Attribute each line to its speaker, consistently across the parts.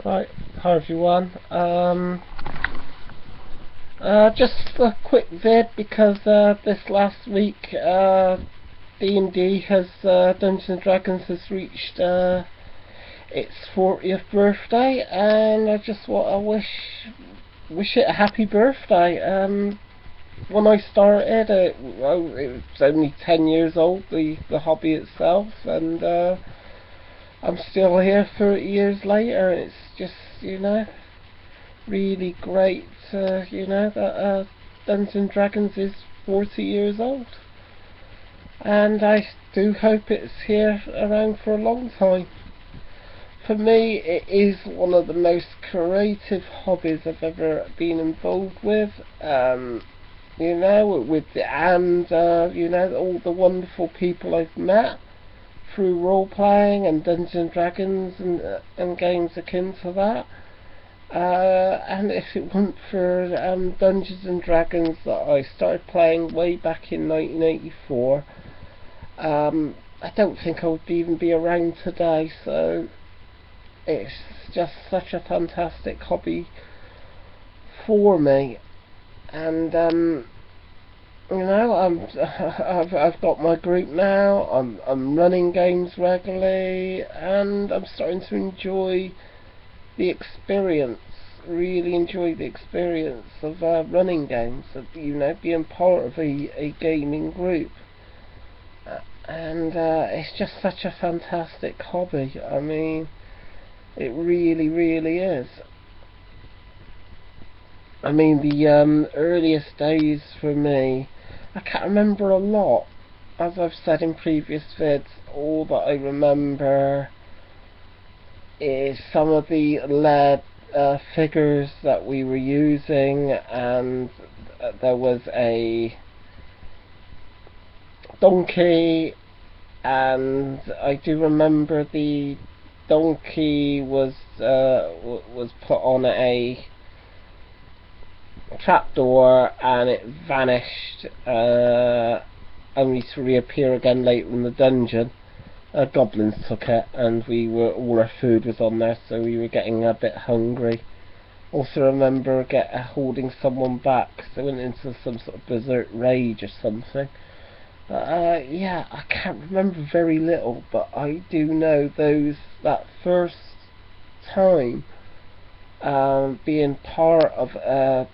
Speaker 1: Right, hi everyone. Just a quick vid because this last week D&D has Dungeons and Dragons has reached its 40th birthday, and I just want to wish it a happy birthday. When I started, it was only 10 years old, the hobby itself, and I'm still here 30 years later. It's just, really great, that Dungeons and Dragons is 40 years old. And I do hope it's here around for a long time. For me, it is one of the most creative hobbies I've ever been involved with. With all the wonderful people I've met through role playing and Dungeons and Dragons and games akin to that. And if it weren't for Dungeons and Dragons that I started playing way back in 1984, I don't think I would even be around today. So it's just such a fantastic hobby for me, and I've got my group now. I'm running games regularly, and I'm starting to enjoy the experience. Really enjoy the experience of running games. Of being part of a gaming group, and it's just such a fantastic hobby. I mean, it really, really is. I mean, the earliest days for me, I can't remember a lot. As I've said in previous vids, all that I remember is some of the lead figures that we were using, and there was a donkey, and I do remember the donkey was put on a trapdoor and it vanished, only to reappear again later in the dungeon. Goblins took it, and all our food was on there, so we were getting a bit hungry. Also remember holding someone back, so went into some sort of berserk rage or something. Yeah, I can't remember very little, but I do know that first time being part of a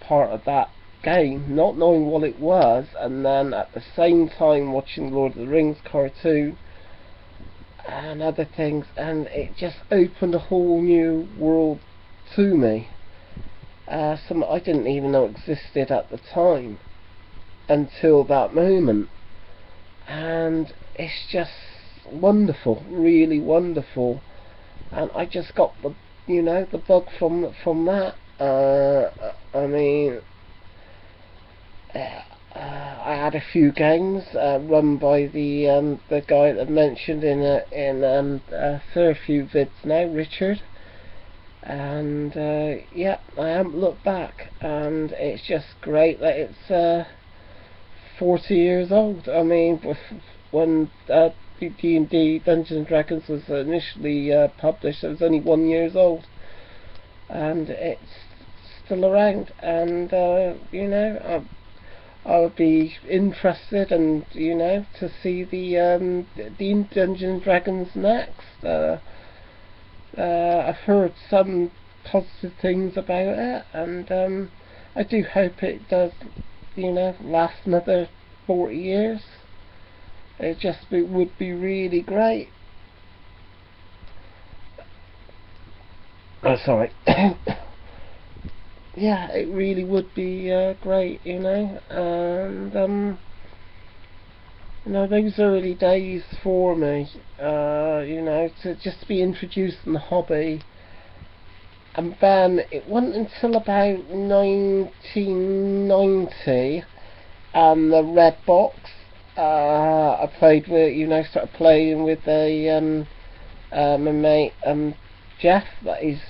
Speaker 1: part of that game, not knowing what it was, and then at the same time watching Lord of the Rings cartoon and other things, and it just opened a whole new world to me. Some I didn't even know existed at the time until that moment, and it's just wonderful, really wonderful. And I just got the bug from that. I mean, I had a few games run by the guy that I mentioned in a fair few vids now, Richard. And yeah, I haven't looked back, and it's just great that it's 40 years old. I mean, when D&D Dungeons and Dragons was initially published, it was only 1 year old, and it's still around. And I would be interested, and to see the Dungeons and Dragons next. I've heard some positive things about it, and I do hope it does, last another 40 years. It would be really great. Oh, sorry. Yeah, it really would be great, and those early days for me, to just be introduced in the hobby. And then it wasn't until about 1990, the red box. I started playing with my mate Jeff. That is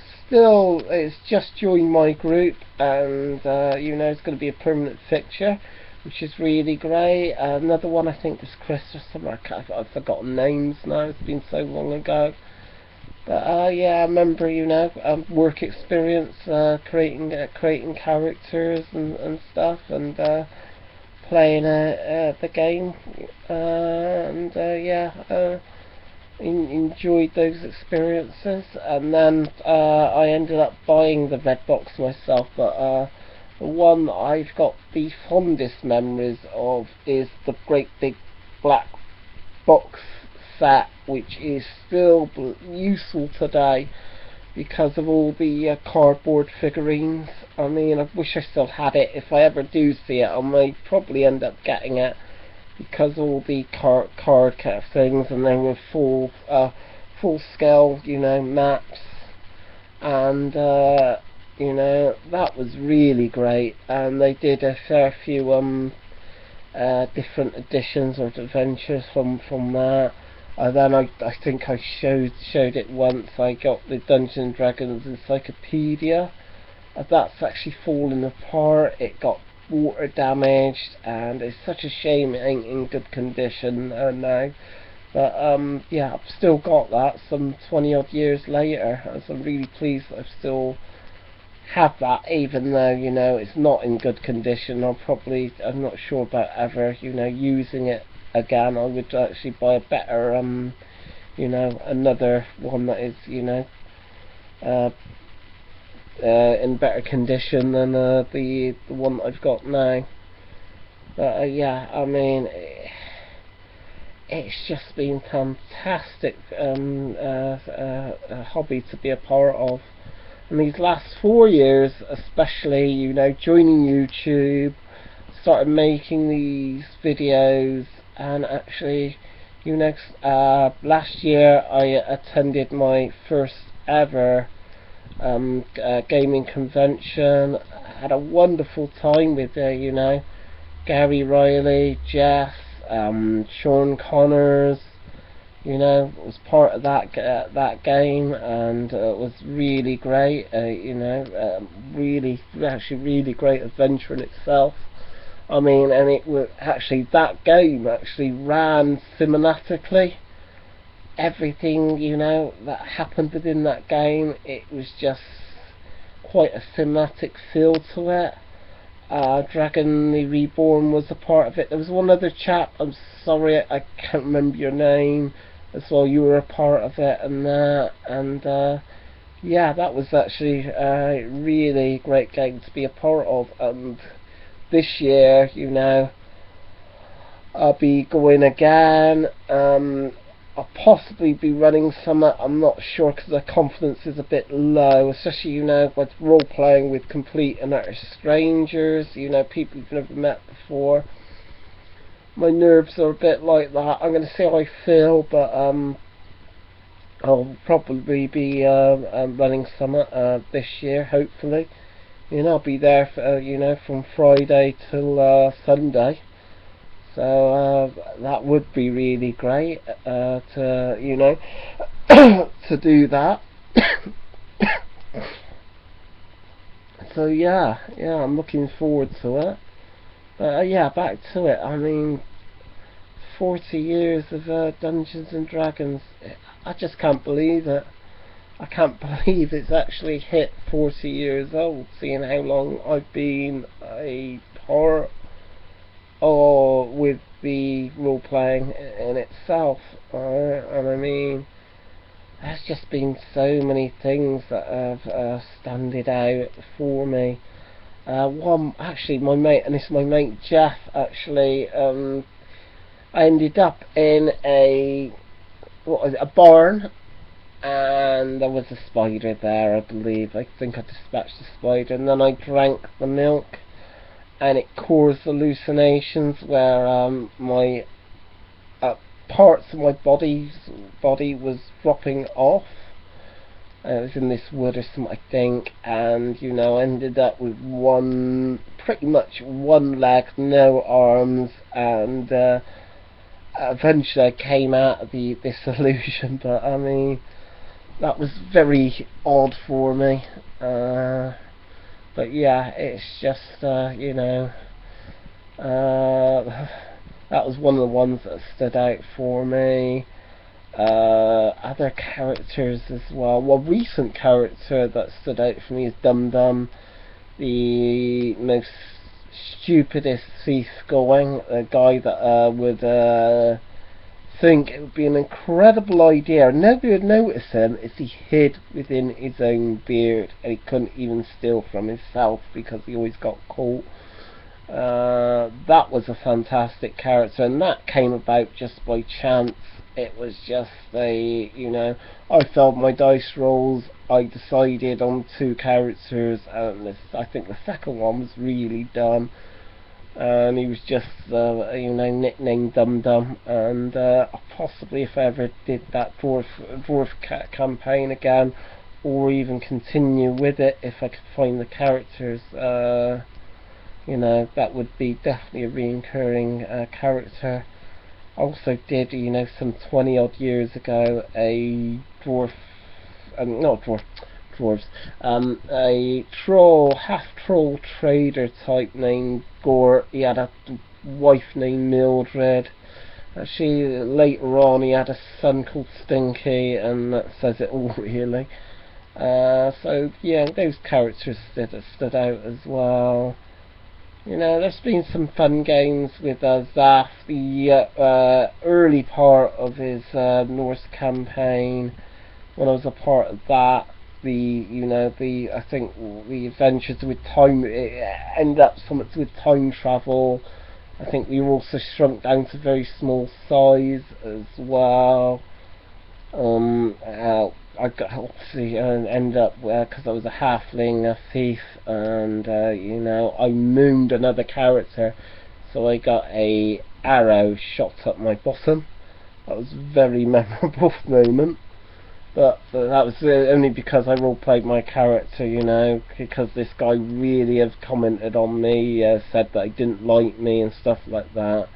Speaker 1: just joined my group, and it's going to be a permanent fixture, which is really great. Another one I think was Chris or something. I've forgotten names now. It's been so long ago. But yeah, I remember, work experience, creating characters and stuff, and playing the game, and yeah, enjoyed those experiences. And then I ended up buying the red box myself, but the one I've got the fondest memories of is the great big black box set, which is still useful today because of all the cardboard figurines. I mean, I wish I still had it. If I ever do see it, I might probably end up getting it, because all the card kind of things, and they were full scale, maps, and that was really great. And they did a fair few different editions or adventures from that. Then I think I showed it once. I got the Dungeons and Dragons Encyclopedia. That's actually fallen apart. It got water damaged, and it's such a shame it ain't in good condition now. But yeah, I've still got that some 20 odd years later, and so I'm really pleased that I still have that, even though it's not in good condition. I'm not sure about ever using it again. I would actually buy a better another one that is uh, in better condition than the one I've got now. But yeah, I mean, it's just been fantastic hobby to be a part of. And these last 4 years, especially, joining YouTube, started making these videos, and actually, last year I attended my first ever gaming convention. I had a wonderful time with Gary Riley, Jeff, Sean Connors. Was part of that game, and it was really great. Really great adventure in itself. I mean, and it was actually, that game actually ran cinematically. Everything that happened within that game, it was just quite a cinematic feel to it. Dragon the Reborn was a part of it. There was one other chap, I'm sorry I can't remember your name, as well. You were a part of it, and yeah, that was actually a really great game to be a part of. And this year, I'll be going again. I'll possibly be running some. I'm not sure, because the confidence is a bit low, especially with role playing with complete and utter strangers, people you've never met before. My nerves are a bit like that. I'm going to see how I feel, but I'll probably be running some this year, hopefully. I'll be there for, from Friday till Sunday. So that would be really great to to do that. So yeah, I'm looking forward to it. But yeah, back to it. I mean, 40 years of Dungeons and Dragons. I just can't believe it. I can't believe it's actually hit 40 years old, seeing how long I've been a part with the role playing in itself. And I mean, there's just been so many things that have standed out for me. One, actually, my mate, and this is my mate Jeff, actually, I ended up in a barn, and there was a spider there, I believe. I think I dispatched the spider, and then I drank the milk, and it caused hallucinations where my parts of my body was dropping off. It was in this wood or something, I think, and ended up with pretty much one leg, no arms, and eventually I came out of this illusion. But I mean, that was very odd for me. But yeah, it's just that was one of the ones that stood out for me. Other characters as well. One recent character that stood out for me is Dum Dum, the most stupidest thief going. A guy that would think it would be an incredible idea, and nobody would notice him if he hid within his own beard, and he couldn't even steal from himself because he always got caught. That was a fantastic character, and that came about just by chance. It was just I felt my dice rolls, I decided on two characters, and I think the second one was really dumb, and he was just nicknamed Dum Dum. And possibly if I ever did that dwarf campaign again, or even continue with it, if I could find the characters, that would be definitely a reoccurring character. I also did, some 20 odd years ago, a dwarf, not dwarf, dwarves, a troll, half troll trader type named Gore. He had a wife named Mildred. Later on he had a son called Stinky, and that says it all really. So yeah, those characters stood out as well. There's been some fun games with Zaf, the early part of his Norse campaign. When I was a part of that, I think the adventures with time, it ended up something with time travel. I think we were also shrunk down to very small size as well. I got obviously ended up because I was a halfling, a thief, and I mooned another character, so I got a arrow shot up my bottom. That was a very memorable moment, but that was only because I role-played my character, because this guy really has commented on me, said that he didn't like me and stuff like that.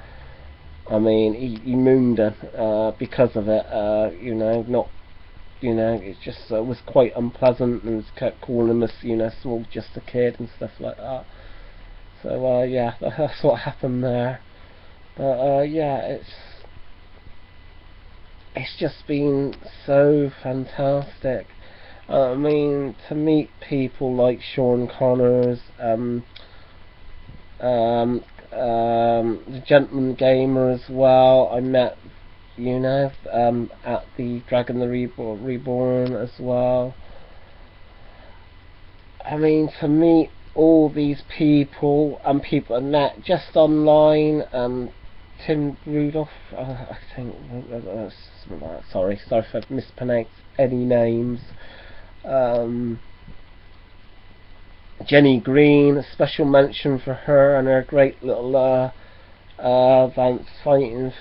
Speaker 1: I mean, he mooned her because of it, not. It just was quite unpleasant, and kept calling us, small, just a kid and stuff like that. So yeah, that's what happened there. But yeah, it's just been so fantastic. I mean, to meet people like Sean Connors, the Gentleman Gamer as well. I met at the Dragon the Reborn as well. I mean, to meet all these people and people I met just online, Tim Rudolph, I think, sorry if I've mispronounced any names, Jenny Green, a special mention for her and her great little advanced fighting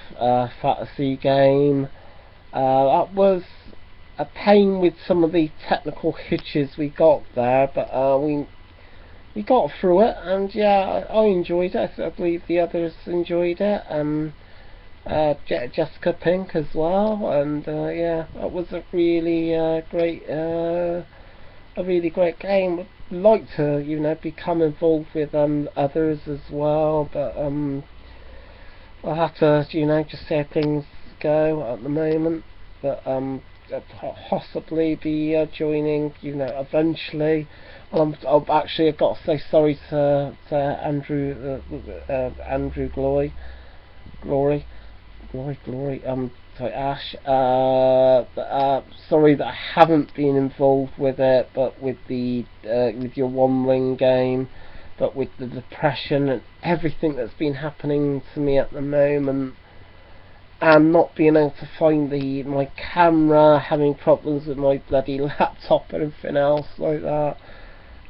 Speaker 1: fantasy game. That was a pain with some of the technical hitches we got there, but we got through it, and yeah, I enjoyed it. I believe the others enjoyed it. Jessica Pink as well, and yeah, that was a really great game. I'd like to become involved with others as well, but I'll have to just see how things go at the moment, but possibly be joining eventually. I've got to say sorry to Andrew Glory, sorry, Ash. Sorry that I haven't been involved with it, but with your One Ring game, but with the depression and everything that's been happening to me at the moment, and not being able to find my camera, having problems with my bloody laptop and everything else like that,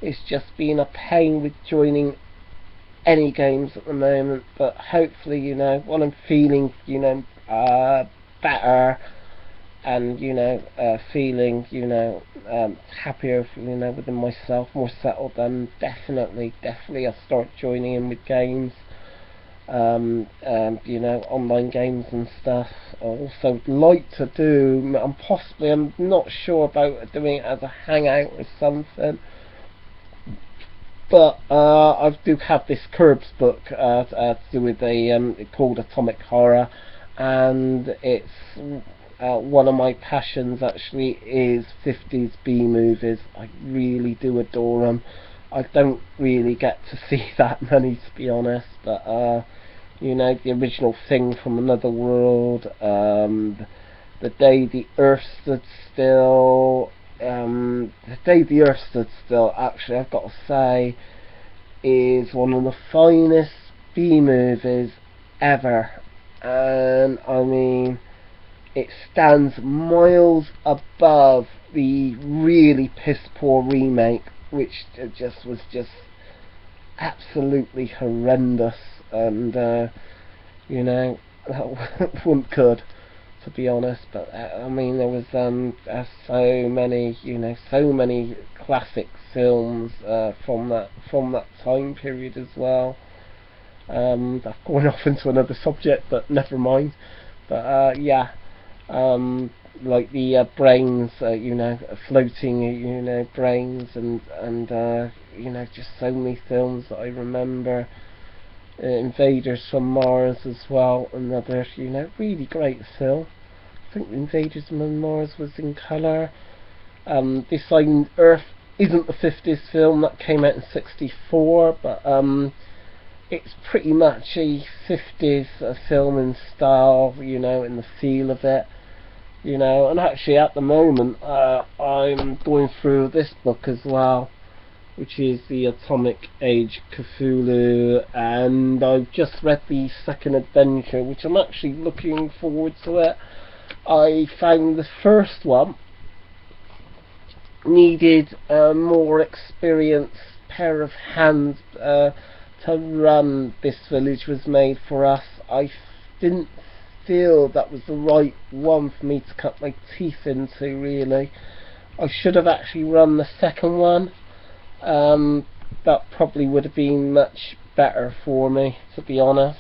Speaker 1: it's just been a pain with joining any games at the moment. But hopefully, when I'm feeling better and feeling happier within myself, more settled, then definitely I'll start joining in with games, online games and stuff. I also like to do, I'm not sure about doing it as a hangout or something, but I do have this Curbs book to do with called Atomic Horror, and it's one of my passions actually is 50s B movies. I really do adore them. I don't really get to see that many, to be honest, but you know, the original Thing from Another World, The Day the Earth Stood Still, The Day the Earth Stood Still, actually, I've got to say, is one of the finest B movies ever. And I mean, it stands miles above the really piss poor remake, which was just absolutely horrendous, and you know, that wasn't good, to be honest. But I mean, there was so many, you know, so many classic films from that time period as well. I've gone off into another subject, but never mind. But yeah, like the brains, you know, floating, you know, brains, and you know, just so many films that I remember. Invaders from Mars as well, another, you know, really great film. I think Invaders from Mars was in colour. This Island Earth isn't the 50s film, that came out in '64, but it's pretty much a 50s film in style, you know, in the feel of it, you know. And actually at the moment I'm going through this book as well, which is the Atomic Age Cthulhu, and I've just read the second adventure, which I'm actually looking forward to it. I found the first one needed a more experienced pair of hands to run. This Village Was Made for Us. I didn't feel that was the right one for me to cut my teeth into, really. I should have actually run the second one. That probably would have been much better for me, to be honest,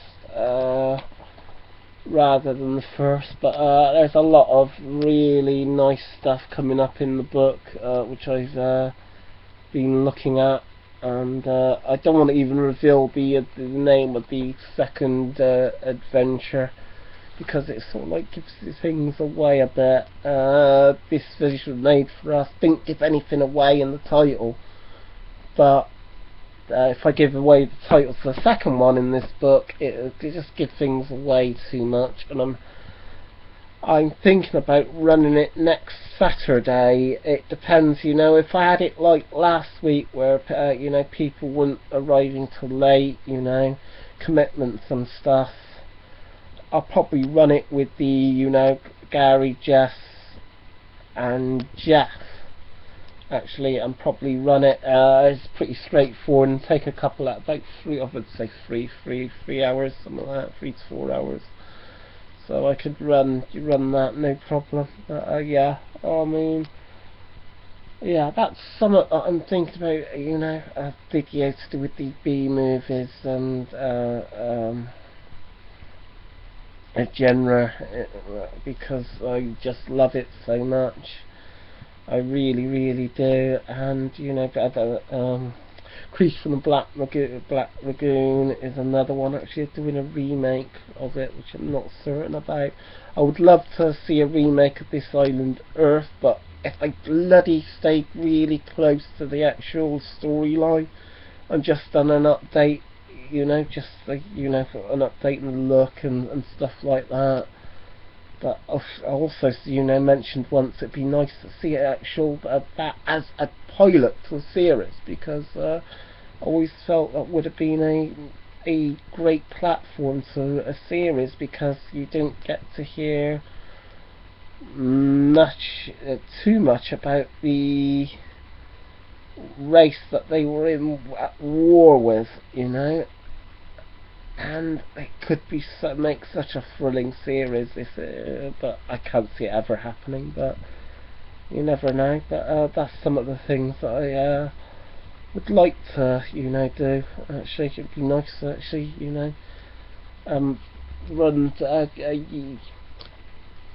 Speaker 1: rather than the first. But there's a lot of really nice stuff coming up in the book, which I've been looking at, and I don't want to even reveal the name of the second adventure, because it sort of like gives things away a bit. This Village Was Made for Us didn't give anything away in the title, but if I give away the title to the second one in this book, it just gives things away too much. And I'm thinking about running it next Saturday. It depends, you know, if I had it like last week, where you know, people weren't arriving till late, you know, commitments and stuff, I'll probably run it with the, you know, Gary, Jess and Jeff, actually, and probably run it. It's pretty straightforward, and take a couple at about three hours, something like that, 3 to 4 hours. So I could run that, no problem. But yeah, I mean, yeah, that's something that I'm thinking about, you know, a video to do with the B movies and a genre, because I just love it so much. I really, really do. And you know, Creature from the Black Lagoon is another one. Actually, doing a remake of it, which I'm not certain about. I would love to see a remake of This Island Earth, but if they bloody stayed really close to the actual storyline and just done an update, you know, just like, you know, an update in the look and stuff like that. But I also, you know, mentioned once it'd be nice to see it actual that as a pilot to a series, because I always felt that would have been a great platform to a series, because you don't get to hear much, too much about the race that they were at war with, you know. And it could be make such a thrilling series if but I can't see it ever happening, but you never know. But that's some of the things that I would like to, you know, do. Actually, it'd be nice to actually, you know, run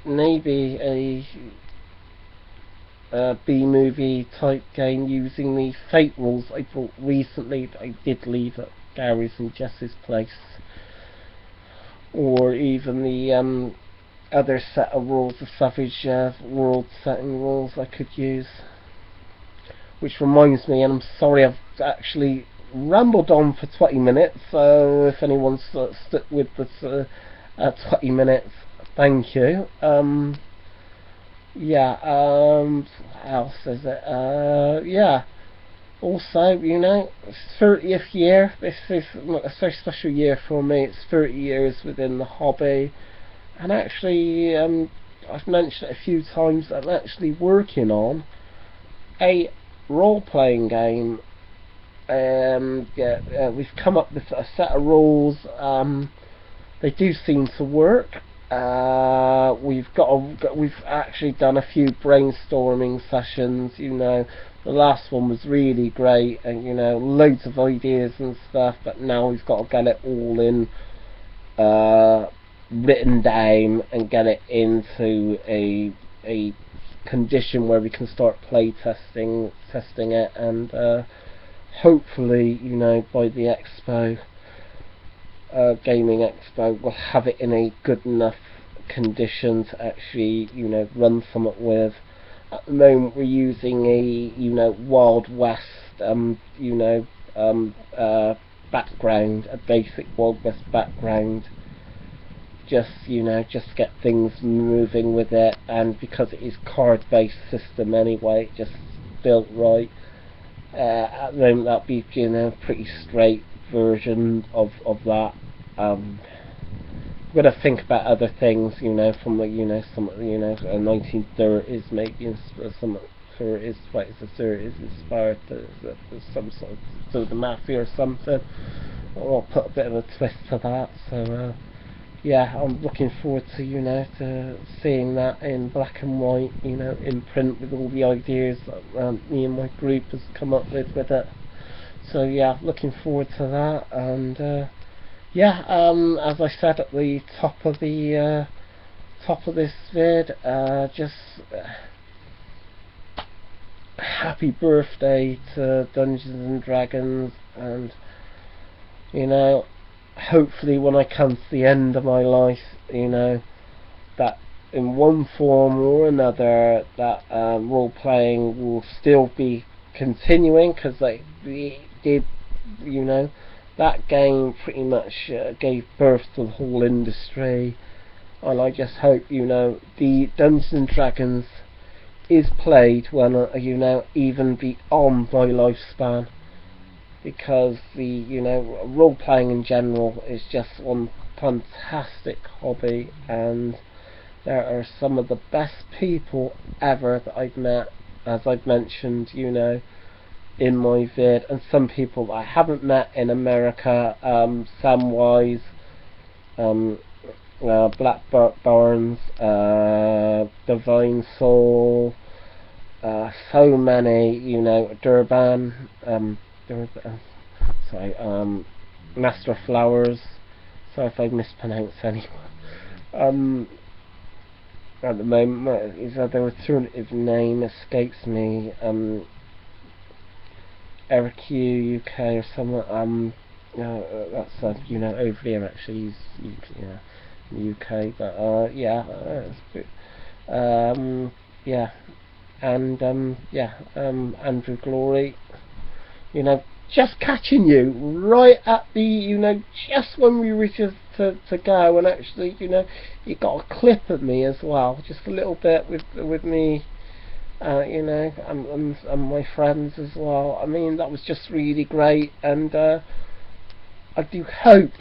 Speaker 1: maybe a B-movie type game using the Fate rules I bought recently that I did leave at Gary's and Jess's place, or even the other set of rules, the Savage World setting rules I could use. Which reminds me, and I'm sorry I've actually rambled on for 20 minutes, so if anyone's stuck with this 20 minutes, thank you. Yeah, what else is it? Yeah, also, you know, 30th year, this is a very special year for me. It's 30 years within the hobby, and actually, I've mentioned it a few times, I'm actually working on a role-playing game. We've come up with a set of rules. They do seem to work. We've actually done a few brainstorming sessions. You know, the last one was really great, and you know, loads of ideas and stuff. But now we've got to get it all in, written down, and get it into a condition where we can start testing it, and hopefully, you know, by the expo, gaming expo, we'll have it in a good enough condition to actually, you know, run something with. At the moment we're using a, you know, Wild West background, a basic Wild West background, just, you know, just get things moving with it, and because it is card-based system anyway, just built right. At the moment that'll be, you know, pretty straight version of that. I'm gonna think about other things, you know, from like, you know, some, you know, 1930s maybe, some 30s, 20s to 30s inspired to some sort of the mafia or something. I'll put a bit of a twist to that. So yeah, I'm looking forward to, you know, to seeing that in black and white, you know, in print, with all the ideas that me and my group has come up with it. So yeah, looking forward to that. And yeah, as I said at the top of this vid, just happy birthday to Dungeons and Dragons, and you know, hopefully when I come to the end of my life, you know, that in one form or another, that role playing will still be continuing, because they did, you know, that game pretty much gave birth to the whole industry. And I just hope, you know, the Dungeons and Dragons is played when, you know, even beyond my lifespan, because the, you know, role playing in general is just one fantastic hobby, and there are some of the best people ever that I've met, as I've mentioned, you know, in my vid, and some people that I haven't met in America, Samwise, Black Barnes, Divine Soul, so many, you know, Durban, Master Flowers, sorry if I mispronounce anyone. At the moment, his other alternative name escapes me, Eric UK or something. That's you know, over here actually. He's in the UK, but yeah, yeah, and yeah, Andrew Glory. You know, just catching you right at the, you know, just when we were just to go, and actually, you know, you got a clip of me as well, just a little bit with me. You know, and my friends as well. I mean, that was just really great, and I do hope,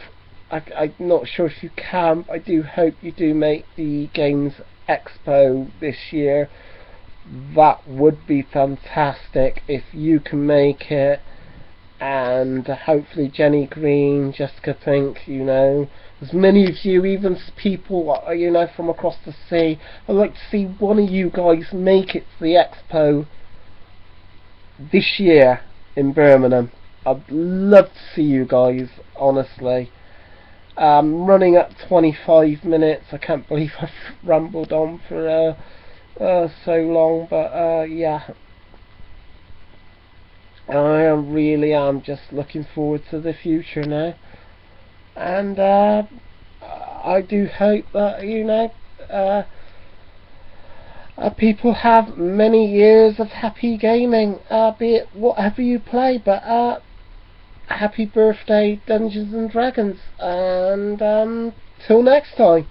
Speaker 1: I'm not sure if you can, but I do hope you do make the Games Expo this year. That would be fantastic if you can make it, and hopefully Jenny Green, Jessica Pink, you know, as many of you, even people, you know, from across the sea. I'd like to see one of you guys make it to the expo this year in Birmingham. I'd love to see you guys, honestly. Running up 25 minutes, I can't believe I've rambled on for so long, but yeah, I really am just looking forward to the future now. And I do hope that, you know, people have many years of happy gaming, be it whatever you play, but happy birthday, Dungeons and Dragons, and till next time.